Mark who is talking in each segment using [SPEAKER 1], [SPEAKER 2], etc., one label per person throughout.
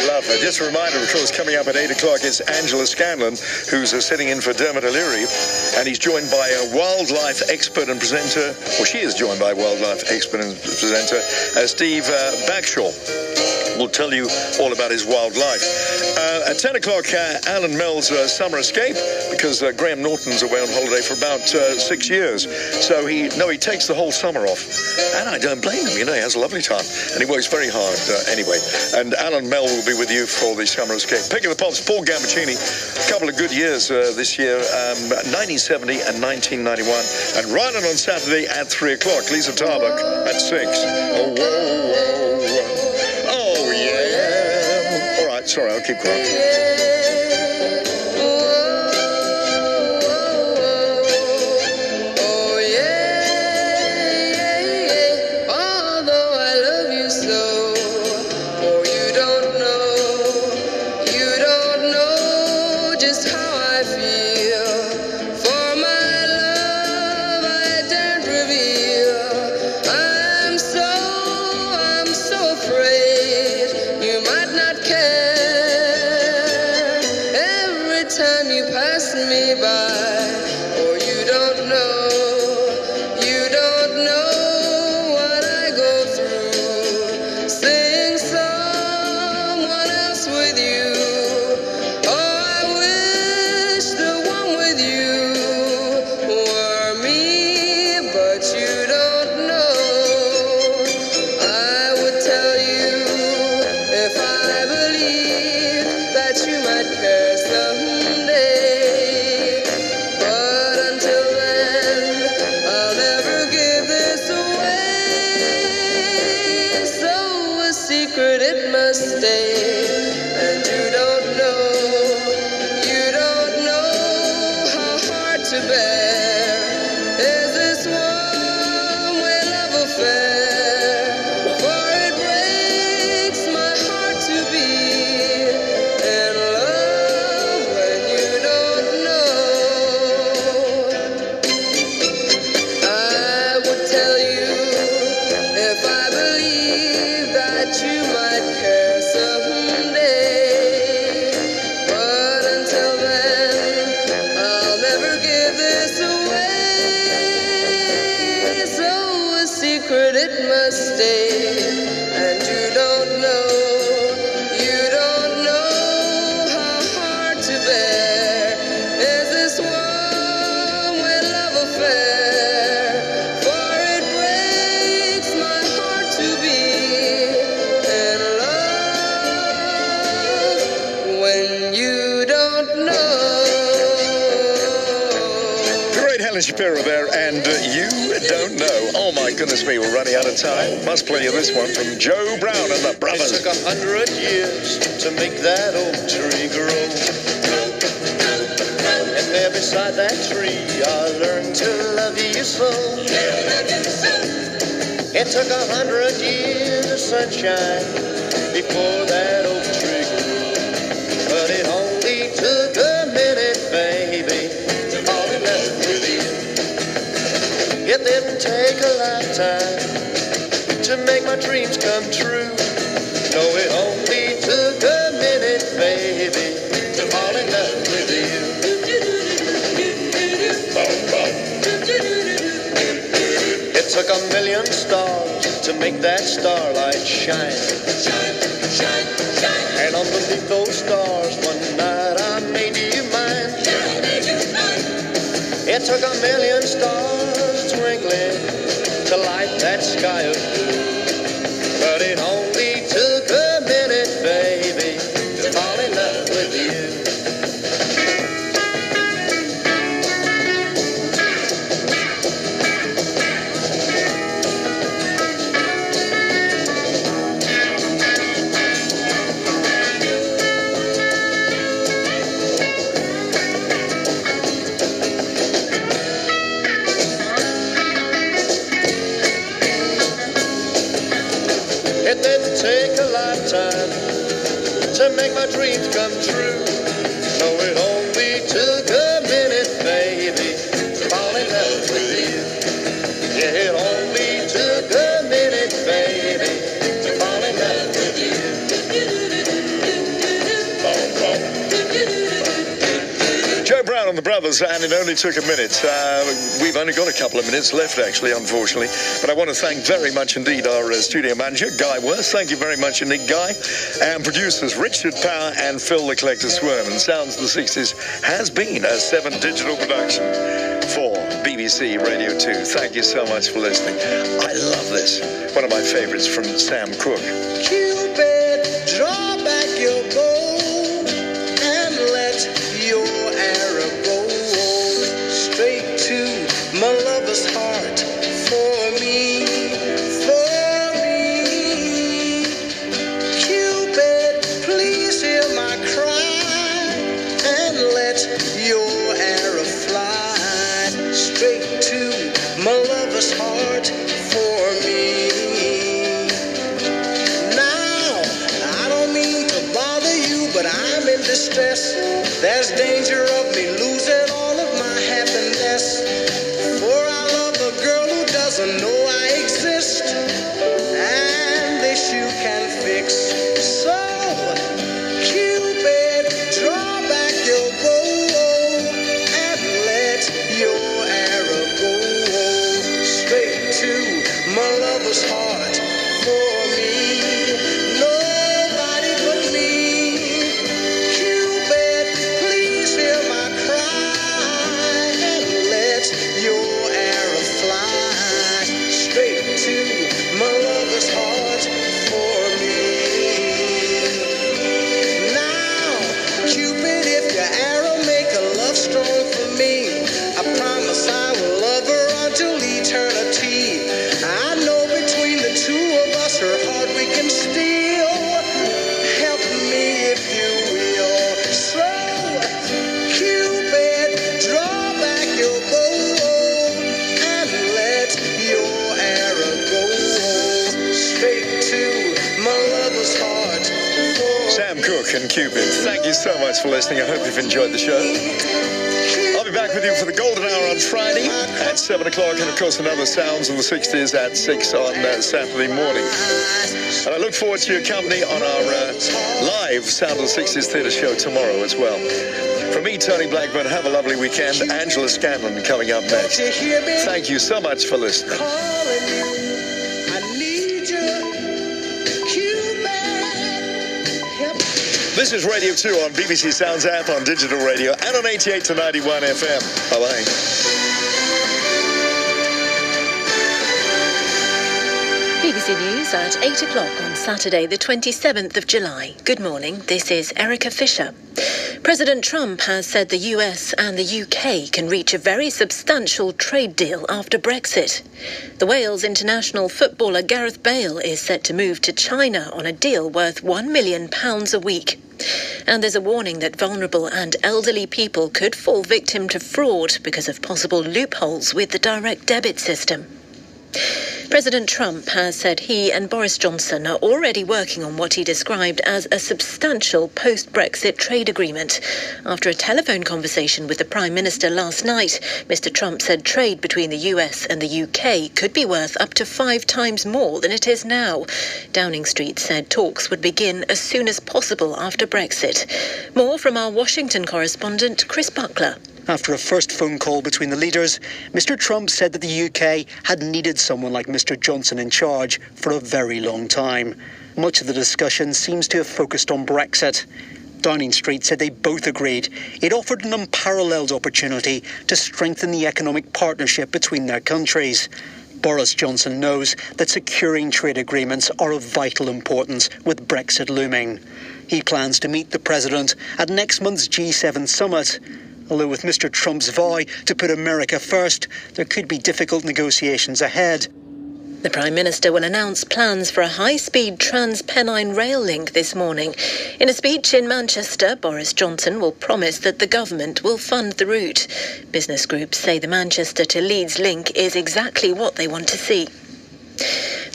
[SPEAKER 1] love her. Just a reminder, of course, coming up at 8 o'clock is Angela Scanlon, who's sitting in for Dermot O'Leary, and he's joined by a wildlife expert and presenter, well, she is joined by wildlife expert and presenter, Steve Bagshaw. Will tell you all about his wildlife. At 10 o'clock, Alan Mel's Summer Escape, because Graham Norton's away on holiday for about 6 years. So he takes the whole summer off. And I don't blame him, he has a lovely time. And he works very hard anyway. And Alan Mel will be with you for the Summer Escape. Picking the Pops, Paul Gambaccini. A couple of good years this year, 1970 and 1991. And Ryland on Saturday at 3 o'clock. Lisa Tarbuck at 6. Oh, whoa, whoa, whoa. Oh, yeah. All right, sorry, I'll keep quiet. Shapiro there, and You Don't Know. Oh my goodness me, we're running out of time. Must play you this one from Joe Brown and the Brothers.
[SPEAKER 2] It took 100 years to make that old tree grow. And there beside that tree I learned to love you so. It took 100 years of sunshine before that old tree grew. But it only took a minute, baby, to fall in love with you. It didn't take a lifetime to make my dreams come true. No, it only took a minute, baby, to fall in love with you. It took 1,000,000 stars to make that starlight shine. Shine, shine, shine. And underneath those stars one night I made you mine. Yeah, I made you mine. It took 1,000,000 stars twinkling to light that sky of blue. But it only took a minute, baby, to fall in love with you. It didn't take a lifetime to make my dreams come true. No, it only took a minute, baby, to fall in love with you. Yeah, it only took a minute, baby, to fall in love with you.
[SPEAKER 1] brothers, and it only took a minute. We've only got a couple of minutes left, actually, unfortunately. But I want to thank very much indeed our studio manager, Guy Worth. Thank you very much indeed, Guy. And producers Richard Power and Phil the Collector Swerve. And Sounds of the 60s has been a 7 digital production for BBC Radio 2. Thank you so much for listening. I love this. One of my favorites from Sam Cooke.
[SPEAKER 2] Cupid, draw back your bow and let your arrow go straight to my lover's heart. For me, Cupid, please hear my cry and let your arrow fly straight to my lover's heart. For me. Now, I don't mean to bother you, but I'm in distress. There's danger of me losing all of my happiness. For I love a girl who doesn't know I exist, and this you can fix. So, Cupid, draw back your bow and let your arrow go straight to my lover's heart. For me, nobody but me. Cupid, please hear my cry and let your arrow fly straight to my lover's heart. For me. Now, Cupid, if your arrow make a love strong for me, I promise I will love her until eternity. I know between the two of us, her heart we can steal. Help me if you will. So, Cupid, draw back your bow and let your arrow go straight to my lover's heart.
[SPEAKER 1] Sam Cooke and Cupid, thank you so much for listening. I hope you've enjoyed the show. I'll be back with you for the golden hour on Friday at 7 o'clock, and of course another Sounds of the 60s at 6 on Saturday morning. And I look forward to your company on our live Sound of the 60s theatre show tomorrow as well. From me, Tony Blackburn, have a lovely weekend. Angela Scanlon coming up next. Thank you so much for listening.
[SPEAKER 2] Calling you, I need you, Cupid. Help.
[SPEAKER 1] This is Radio 2 on BBC Sounds app, on digital radio, and on 88 to 91 FM. Bye-bye.
[SPEAKER 3] BBC News at 8 o'clock on Saturday, the 27th of July. Good morning, this is Erica Fisher. President Trump has said the US and the UK can reach a very substantial trade deal after Brexit. The Wales international footballer Gareth Bale is set to move to China on a deal worth £1 million a week. And there's a warning that vulnerable and elderly people could fall victim to fraud because of possible loopholes with the direct debit system. President Trump has said he and Boris Johnson are already working on what he described as a substantial post-Brexit trade agreement. After a telephone conversation with the Prime Minister last night, Mr. Trump said trade between the US and the UK could be worth up to 5 times more than it is now. Downing Street said talks would begin as soon as possible after Brexit. More from our Washington correspondent, Chris Buckler.
[SPEAKER 4] After a first phone call between the leaders, Mr. Trump said that the UK had needed someone like Mr. Johnson in charge for a very long time. Much of the discussion seems to have focused on Brexit. Downing Street said they both agreed it offered an unparalleled opportunity to strengthen the economic partnership between their countries. Boris Johnson knows that securing trade agreements are of vital importance with Brexit looming. He plans to meet the president at next month's G7 summit. Although with Mr. Trump's vow to put America first, there could be difficult negotiations ahead.
[SPEAKER 3] The Prime Minister will announce plans for a high-speed Trans-Pennine rail link this morning. In a speech in Manchester, Boris Johnson will promise that the government will fund the route. Business groups say the Manchester to Leeds link is exactly what they want to see.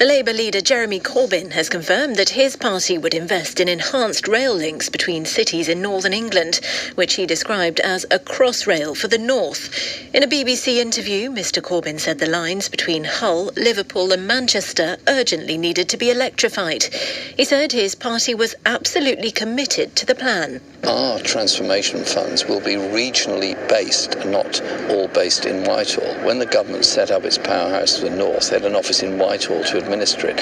[SPEAKER 3] The Labour leader Jeremy Corbyn has confirmed that his party would invest in enhanced rail links between cities in northern England, which he described as a crossrail for the north. In a BBC interview, Mr Corbyn said the lines between Hull, Liverpool and Manchester urgently needed to be electrified. He said his party was absolutely committed to the plan.
[SPEAKER 5] Our transformation funds will be regionally based, not all based in Whitehall. When the government set up its powerhouse to the north, they had an office in Whitehall to administer it.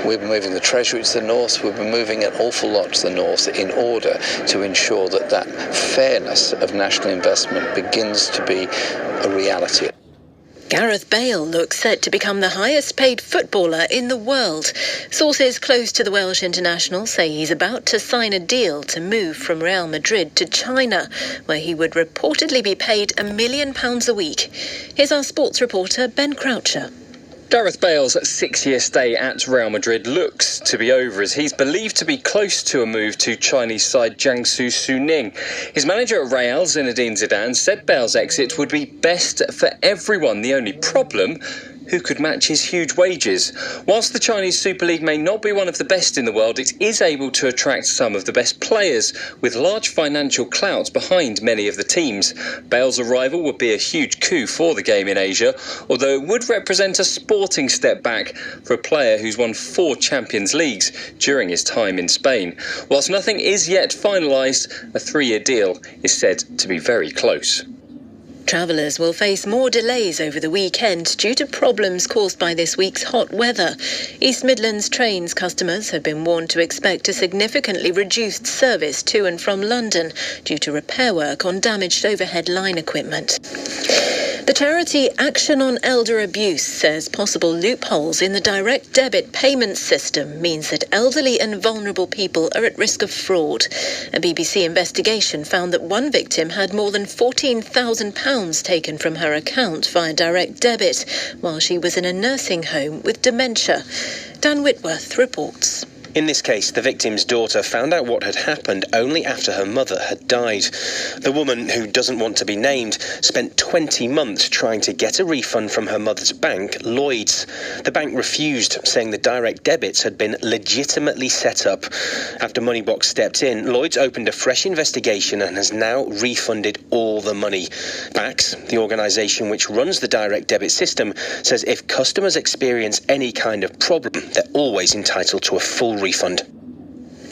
[SPEAKER 5] We've been moving the Treasury to the north. We've been moving an awful lot to the north in order to ensure that that fairness of national investment begins to be a reality.
[SPEAKER 3] Gareth Bale looks set to become the highest paid footballer in the world. Sources close to the Welsh international say he's about to sign a deal to move from Real Madrid to China, where he would reportedly be paid £1 million a week. Here's our sports reporter, Ben Croucher.
[SPEAKER 6] Gareth Bale's 6-year stay at Real Madrid looks to be over, as he's believed to be close to a move to Chinese side Jiangsu Suning. His manager at Real, Zinedine Zidane, said Bale's exit would be best for everyone. The only problem: who could match his huge wages? Whilst the Chinese Super League may not be one of the best in the world, it is able to attract some of the best players, with large financial clout behind many of the teams. Bale's arrival would be a huge coup for the game in Asia, although it would represent a sporting step back for a player who's won 4 Champions Leagues during his time in Spain. Whilst nothing is yet finalised, a 3-year deal is said to be very close.
[SPEAKER 3] Travellers will face more delays over the weekend due to problems caused by this week's hot weather. East Midlands Trains customers have been warned to expect a significantly reduced service to and from London due to repair work on damaged overhead line equipment. The charity Action on Elder Abuse says possible loopholes in the direct debit payment system means that elderly and vulnerable people are at risk of fraud. A BBC investigation found that one victim had more than £14,000 taken from her account via direct debit while she was in a nursing home with dementia. Dan Whitworth reports.
[SPEAKER 7] In this case, the victim's daughter found out what had happened only after her mother had died. The woman, who doesn't want to be named, spent 20 months trying to get a refund from her mother's bank, Lloyds. The bank refused, saying the direct debits had been legitimately set up. After Moneybox stepped in, Lloyds opened a fresh investigation and has now refunded all the money. Bax, the organisation which runs the direct debit system, says if customers experience any kind of problem, they're always entitled to a full refund.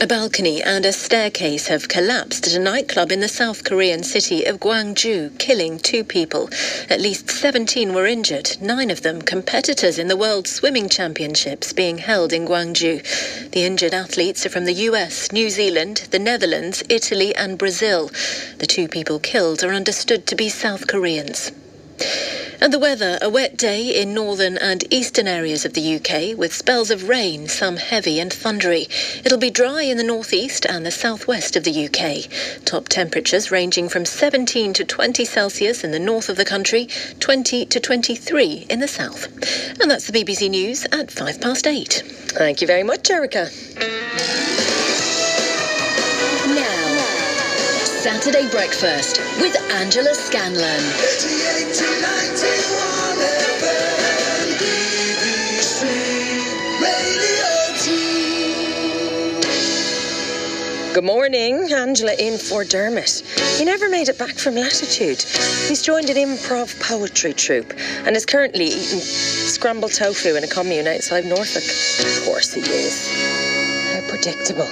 [SPEAKER 3] A balcony and a staircase have collapsed at a nightclub in the South Korean city of Gwangju, killing 2 people. At least 17 were injured, 9 of them competitors in the World Swimming Championships being held in Gwangju. The injured athletes are from the US, New Zealand, the Netherlands, Italy and Brazil. The 2 people killed are understood to be South Koreans. And the weather, a wet day in northern and eastern areas of the UK with spells of rain, some heavy and thundery. It'll be dry in the northeast and the southwest of the UK. Top temperatures ranging from 17 to 20 Celsius in the north of the country, 20 to 23 in the south. And that's the BBC News at 8:05.
[SPEAKER 8] Thank you very much, Erica.
[SPEAKER 9] Now, Saturday Breakfast with Angela Scanlon.
[SPEAKER 8] Good morning, Angela in for Dermot. He never made it back from Latitude. He's joined an improv poetry troupe and is currently eating scrambled tofu in a commune outside Norfolk. Of course he is. How predictable.